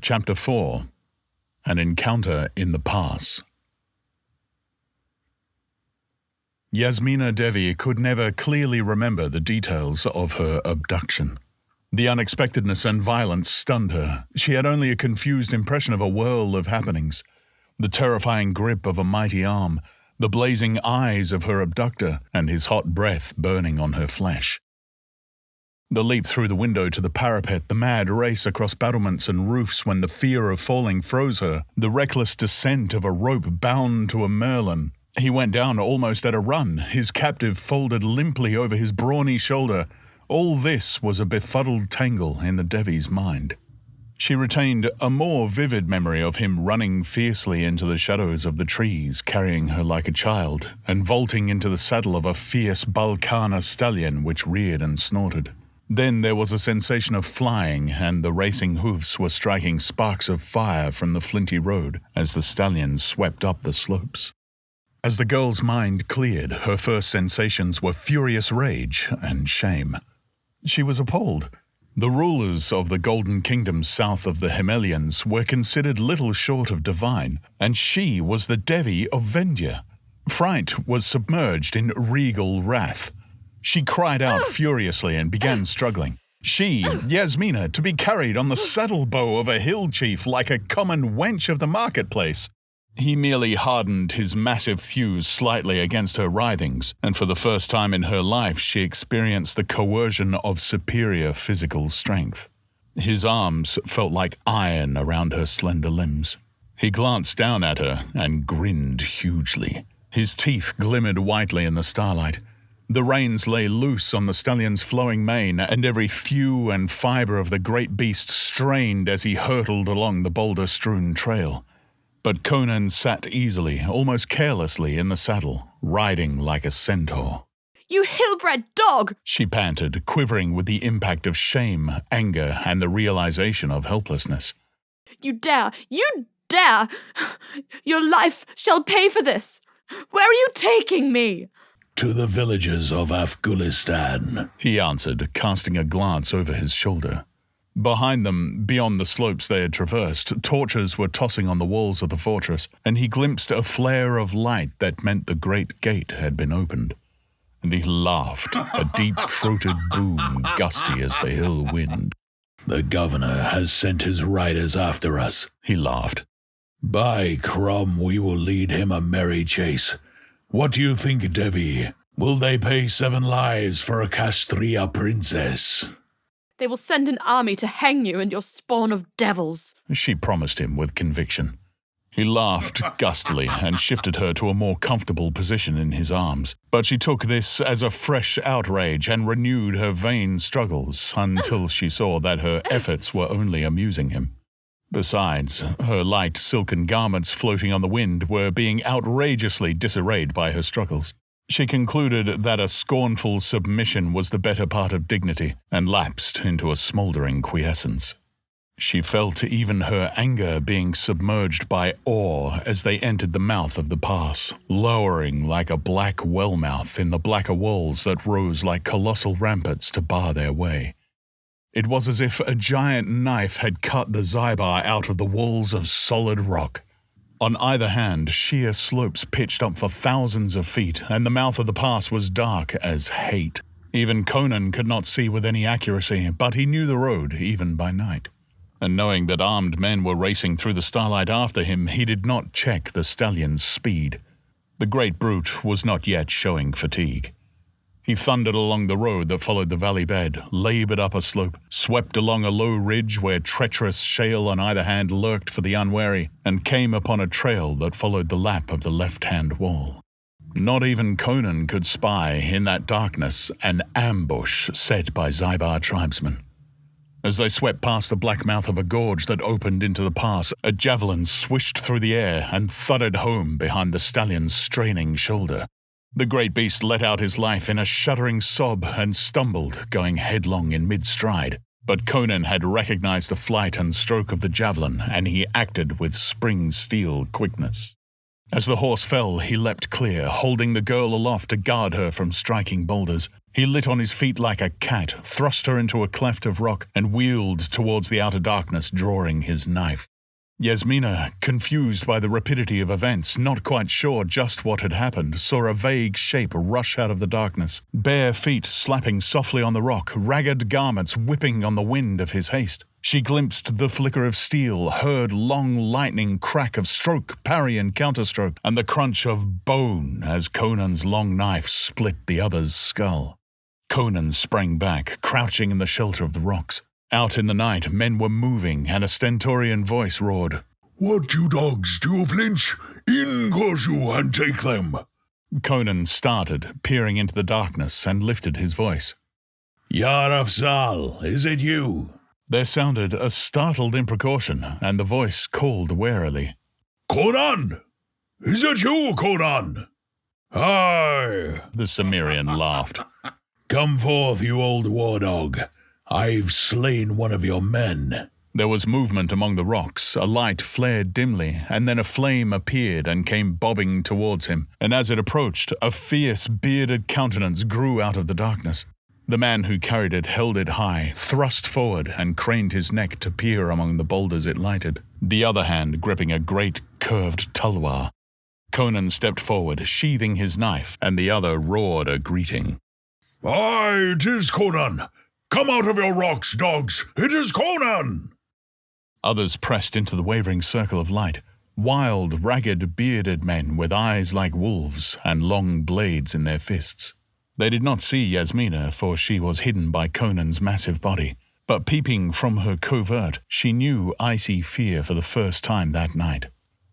Chapter 4. An Encounter in the Pass. Yasmina Devi could never clearly remember the details of her abduction. The unexpectedness and violence stunned her. She had only a confused impression of a whirl of happenings. The terrifying grip of a mighty arm, the blazing eyes of her abductor, and his hot breath burning on her flesh. The leap through the window to the parapet, the mad race across battlements and roofs when the fear of falling froze her, the reckless descent of a rope bound to a merlin. He went down almost at a run, his captive folded limply over his brawny shoulder. All this was a befuddled tangle in the Devi's mind. She retained a more vivid memory of him running fiercely into the shadows of the trees, carrying her like a child, and vaulting into the saddle of a fierce Balkana stallion which reared and snorted. Then there was a sensation of flying, and the racing hoofs were striking sparks of fire from the flinty road as the stallion swept up the slopes. As the girl's mind cleared, her first sensations were furious rage and shame. She was appalled. The rulers of the Golden Kingdoms south of the Himelians were considered little short of divine, and she was the Devi of Vendhya. Fright was submerged in regal wrath. She cried out furiously and began struggling. She, Yasmina, to be carried on the saddle bow of a hill chief like a common wench of the marketplace. He merely hardened his massive thews slightly against her writhings, and for the first time in her life she experienced the coercion of superior physical strength. His arms felt like iron around her slender limbs. He glanced down at her and grinned hugely. His teeth glimmered whitely in the starlight. The reins lay loose on the stallion's flowing mane, and every thew and fibre of the great beast strained as he hurtled along the boulder-strewn trail. But Conan sat easily, almost carelessly in the saddle, riding like a centaur. "You hill-bred dog!" she panted, quivering with the impact of shame, anger, and the realization of helplessness. You dare! Your life shall pay for this! Where are you taking me?" "To the villages of Afghanistan," he answered, casting a glance over his shoulder. Behind them, beyond the slopes they had traversed, torches were tossing on the walls of the fortress, and he glimpsed a flare of light that meant the great gate had been opened. And he laughed, a deep-throated boom gusty as the hill wind. "The governor has sent his riders after us," he laughed. "By Crom, we will lead him a merry chase. What do you think, Devi? Will they pay 7 lives for a Castria princess?" "They will send an army to hang you and your spawn of devils," she promised him with conviction. He laughed gustily and shifted her to a more comfortable position in his arms, but she took this as a fresh outrage and renewed her vain struggles until she saw that her efforts were only amusing him. Besides, her light silken garments floating on the wind were being outrageously disarrayed by her struggles. She concluded that a scornful submission was the better part of dignity, and lapsed into a smouldering quiescence. She felt even her anger being submerged by awe as they entered the mouth of the pass, lowering like a black well-mouth in the blacker walls that rose like colossal ramparts to bar their way. It was as if a giant knife had cut the Zybar out of the walls of solid rock. On either hand, sheer slopes pitched up for thousands of feet, and the mouth of the pass was dark as hate. Even Conan could not see with any accuracy, but he knew the road, even by night. And knowing that armed men were racing through the starlight after him, he did not check the stallion's speed. The great brute was not yet showing fatigue. He thundered along the road that followed the valley bed, labored up a slope, swept along a low ridge where treacherous shale on either hand lurked for the unwary, and came upon a trail that followed the lap of the left-hand wall. Not even Conan could spy, in that darkness, an ambush set by Zybar tribesmen. As they swept past the black mouth of a gorge that opened into the pass, a javelin swished through the air and thudded home behind the stallion's straining shoulder. The great beast let out his life in a shuddering sob and stumbled, going headlong in mid-stride. But Conan had recognized the flight and stroke of the javelin, and he acted with spring-steel quickness. As the horse fell, he leapt clear, holding the girl aloft to guard her from striking boulders. He lit on his feet like a cat, thrust her into a cleft of rock, and wheeled towards the outer darkness, drawing his knife. Yasmina, confused by the rapidity of events, not quite sure just what had happened, saw a vague shape rush out of the darkness, bare feet slapping softly on the rock, ragged garments whipping on the wind of his haste. She glimpsed the flicker of steel, heard long lightning crack of stroke, parry and counterstroke, and the crunch of bone as Conan's long knife split the other's skull. Conan sprang back, crouching in the shelter of the rocks. Out in the night, men were moving, and a stentorian voice roared, "What, you dogs, do you flinch? In goes you and take them!" Conan started, peering into the darkness, and lifted his voice. "Yarafzal, is it you?" There sounded a startled imprecation, and the voice called warily, "Conan! Is it you, Conan?" "Aye," the Cimmerian laughed. "Come forth, you old war dog. I've slain one of your men." There was movement among the rocks, a light flared dimly, and then a flame appeared and came bobbing towards him, and as it approached, a fierce, bearded countenance grew out of the darkness. The man who carried it held it high, thrust forward, and craned his neck to peer among the boulders it lighted, the other hand gripping a great, curved tulwar. Conan stepped forward, sheathing his knife, and the other roared a greeting. "Aye, it is Conan! Come out of your rocks, dogs! It is Conan!" Others pressed into the wavering circle of light, wild, ragged, bearded men with eyes like wolves and long blades in their fists. They did not see Yasmina, for she was hidden by Conan's massive body, but peeping from her covert, she knew icy fear for the first time that night.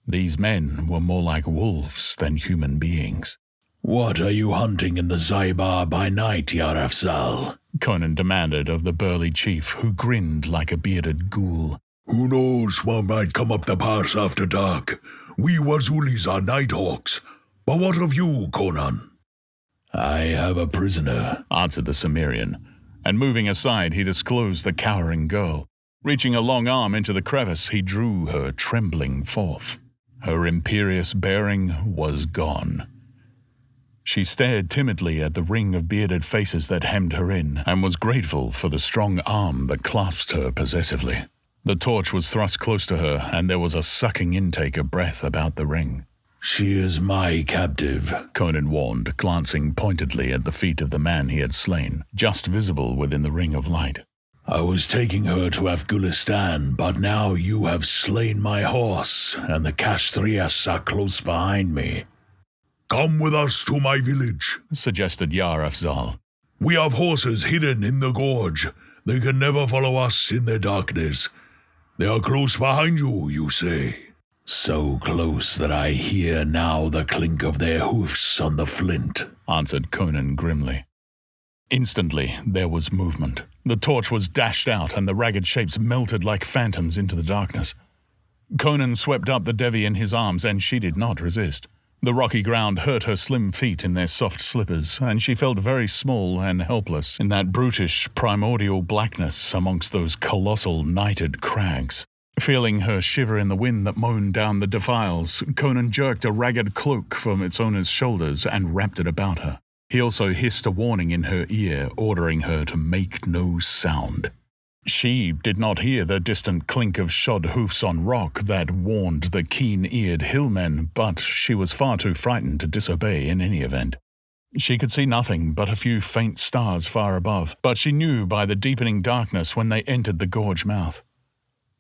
These men were more like wolves than human beings. "What are you hunting in the Zaibar by night, Yarafzal?" Conan demanded of the burly chief, who grinned like a bearded ghoul. "Who knows what might come up the pass after dark? We Wazulis are nighthawks. But what of you, Conan?" "I have a prisoner," answered the Cimmerian, and moving aside he disclosed the cowering girl. Reaching a long arm into the crevice, he drew her trembling forth. Her imperious bearing was gone. She stared timidly at the ring of bearded faces that hemmed her in, and was grateful for the strong arm that clasped her possessively. The torch was thrust close to her, and there was a sucking intake of breath about the ring. "She is my captive," Conan warned, glancing pointedly at the feet of the man he had slain, just visible within the ring of light. "I was taking her to Afghanistan, but now you have slain my horse, and the Castrias are close behind me." "Come with us to my village," suggested Yarafzal. "We have horses hidden in the gorge. They can never follow us in the darkness. They are close behind you, you say?" "So close that I hear now the clink of their hoofs on the flint," answered Conan grimly. Instantly, there was movement. The torch was dashed out, and the ragged shapes melted like phantoms into the darkness. Conan swept up the Devi in his arms, and she did not resist. The rocky ground hurt her slim feet in their soft slippers, and she felt very small and helpless in that brutish, primordial blackness amongst those colossal, nighted crags. Feeling her shiver in the wind that moaned down the defiles, Conan jerked a ragged cloak from its owner's shoulders and wrapped it about her. He also hissed a warning in her ear, ordering her to make no sound. She did not hear the distant clink of shod hoofs on rock that warned the keen-eared hillmen, but she was far too frightened to disobey in any event. She could see nothing but a few faint stars far above, but she knew by the deepening darkness when they entered the gorge mouth.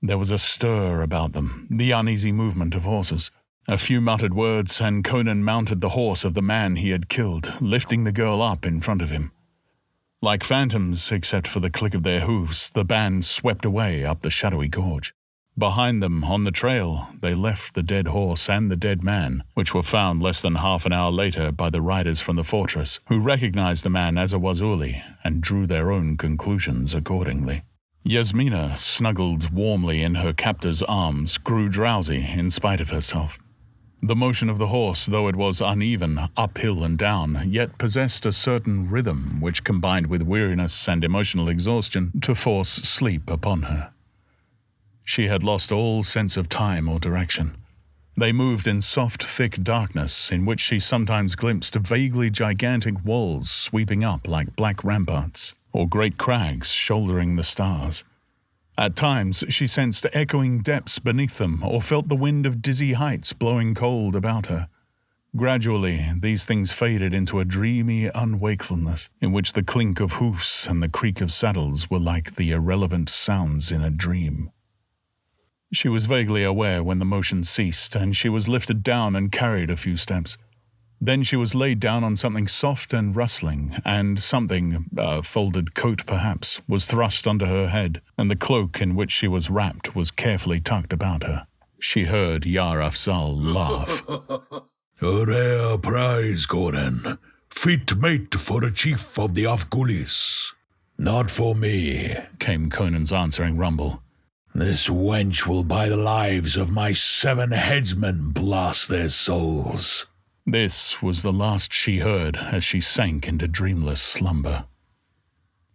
There was a stir about them, the uneasy movement of horses. A few muttered words, and Conan mounted the horse of the man he had killed, lifting the girl up in front of him. Like phantoms, except for the click of their hoofs, the band swept away up the shadowy gorge. Behind them, on the trail, they left the dead horse and the dead man, which were found less than half an hour later by the riders from the fortress, who recognized the man as a Wazuli and drew their own conclusions accordingly. Yasmina, snuggled warmly in her captor's arms, grew drowsy in spite of herself. The motion of the horse, though it was uneven, uphill and down, yet possessed a certain rhythm which combined with weariness and emotional exhaustion to force sleep upon her. She had lost all sense of time or direction. They moved in soft, thick darkness in which she sometimes glimpsed vaguely gigantic walls sweeping up like black ramparts, or great crags shouldering the stars. At times, she sensed echoing depths beneath them or felt the wind of dizzy heights blowing cold about her. Gradually, these things faded into a dreamy unwakefulness in which the clink of hoofs and the creak of saddles were like the irrelevant sounds in a dream. She was vaguely aware when the motion ceased, and she was lifted down and carried a few steps. Then she was laid down on something soft and rustling, and something, a folded coat perhaps, was thrust under her head, and the cloak in which she was wrapped was carefully tucked about her. She heard Yar Afzal laugh. A rare prize, Conan. Fit mate for a chief of the Afghulis. Not for me, came Conan's answering rumble. This wench will buy the lives of my 7 headsmen, blast their souls. This was the last she heard as she sank into dreamless slumber.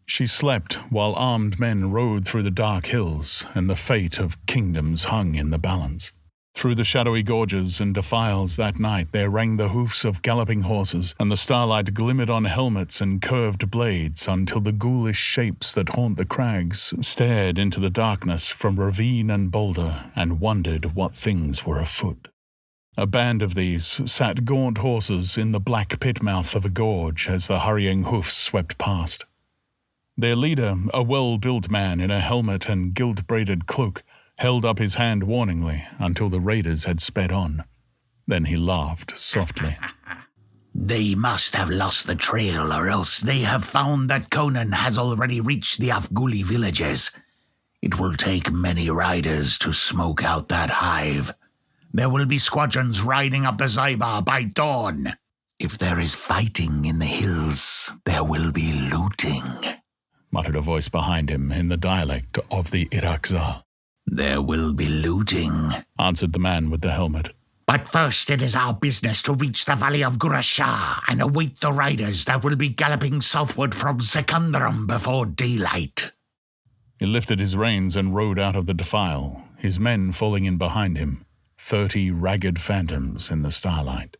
She slept while armed men rode through the dark hills, and the fate of kingdoms hung in the balance. Through the shadowy gorges and defiles that night there rang the hoofs of galloping horses, and the starlight glimmered on helmets and curved blades until the ghoulish shapes that haunt the crags stared into the darkness from ravine and boulder and wondered what things were afoot. A band of these sat gaunt horses in the black pit-mouth of a gorge as the hurrying hoofs swept past. Their leader, a well-built man in a helmet and gilt-braided cloak, held up his hand warningly until the raiders had sped on. Then he laughed softly. They must have lost the trail, or else they have found that Conan has already reached the Afghuli villages. It will take many riders to smoke out that hive. There will be squadrons riding up the Zaibar by dawn. If there is fighting in the hills, there will be looting, muttered a voice behind him in the dialect of the Irakzar. There will be looting, answered the man with the helmet. But first it is our business to reach the valley of Gurashah and await the riders that will be galloping southward from Sekundaram before daylight. He lifted his reins and rode out of the defile, his men falling in behind him, 30 ragged phantoms in the starlight.